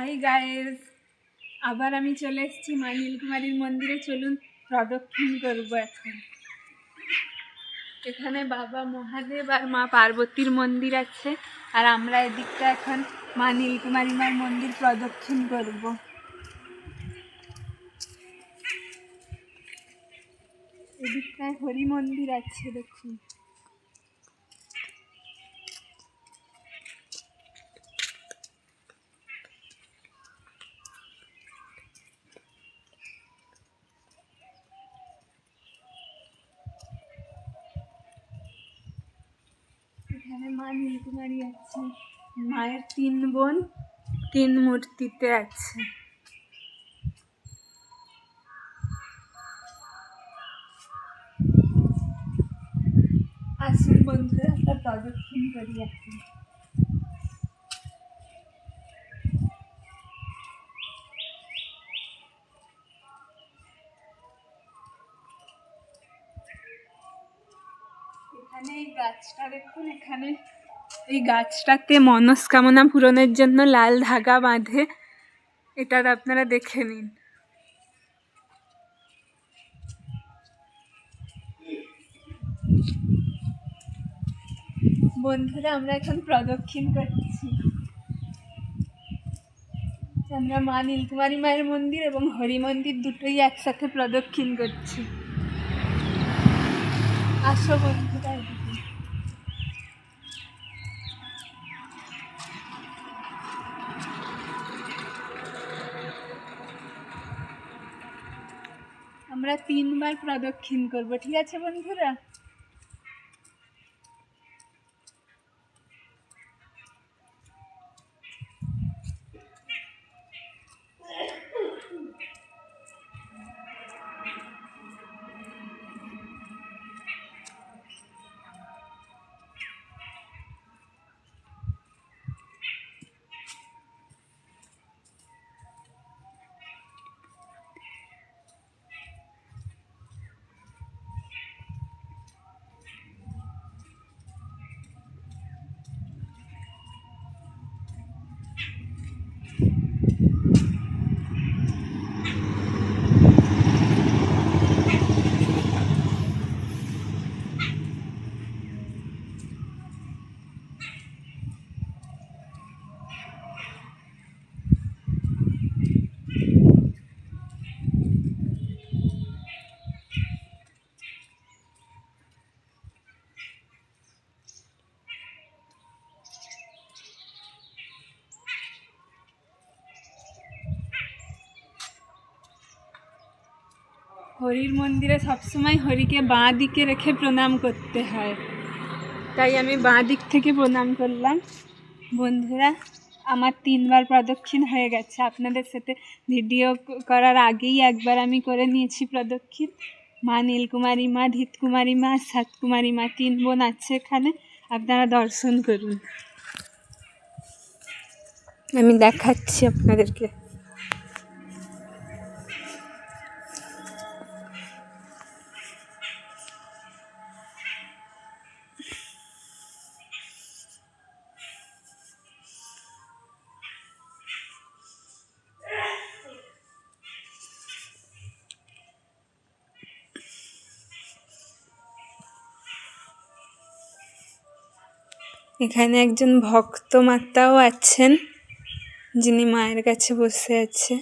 Hi guys, আবার আমি চলে এসেছি মা নীলকুমারীর মন্দিরে। চলুন প্রদক্ষিণ করবো এখন। এখানে বাবা মহাদেব আর মা পার্বতীর মন্দির আছে, আর আমরা এদিকটা এখন মা নীলকুমারী মার মন্দির প্রদক্ষিণ করব। এদিকটায় হরি মন্দির আছে, দেখুন। এখানে মা নীলকুমারী আছে, মায়ের 3 বোন 3 মূর্তিতে আছে। আসুন বন্ধুরা, একটা প্রদক্ষিণ করি এখন। এখানে এই গাছটা দেখুন, এখানে এই গাছটাতে মনস্কামনা পূরণের জন্য লাল ধাগা বাঁধে, এটা আপনারা দেখে নিন। বন্ধুরা, আমরা এখন প্রদক্ষিণ করছি। আমরা মা নীলকুমারী মায়ের মন্দির এবং হরি মন্দির দুটোই একসাথে প্রদক্ষিণ করছি। আসো বন্ধুরা। আমরা 3 বার প্রদক্ষিণ করব, ঠিক আছে বন্ধুরা? হরির মন্দিরে সবসময় হরিকে বাঁ দিকে রেখে প্রণাম করতে হয়, তাই আমি বাঁ দিক থেকে প্রণাম করলাম। বন্ধুরা, আমার 3 বার প্রদক্ষিণ হয়ে গেছে। আপনাদের সাথে ভিডিও করার আগেই একবার আমি করে নিয়েছি প্রদক্ষিণ। মা নীলকুমারী মা, ধিতকুমারী মা, সাতকুমারী মা 3 বোন আছে এখানে, আপনারা দর্শন করুন। আমি দেখাচ্ছি আপনাদেরকে। এখানে একজন ভক্ত মাতাও আছেন, যিনি মায়ের কাছে বসে আছে।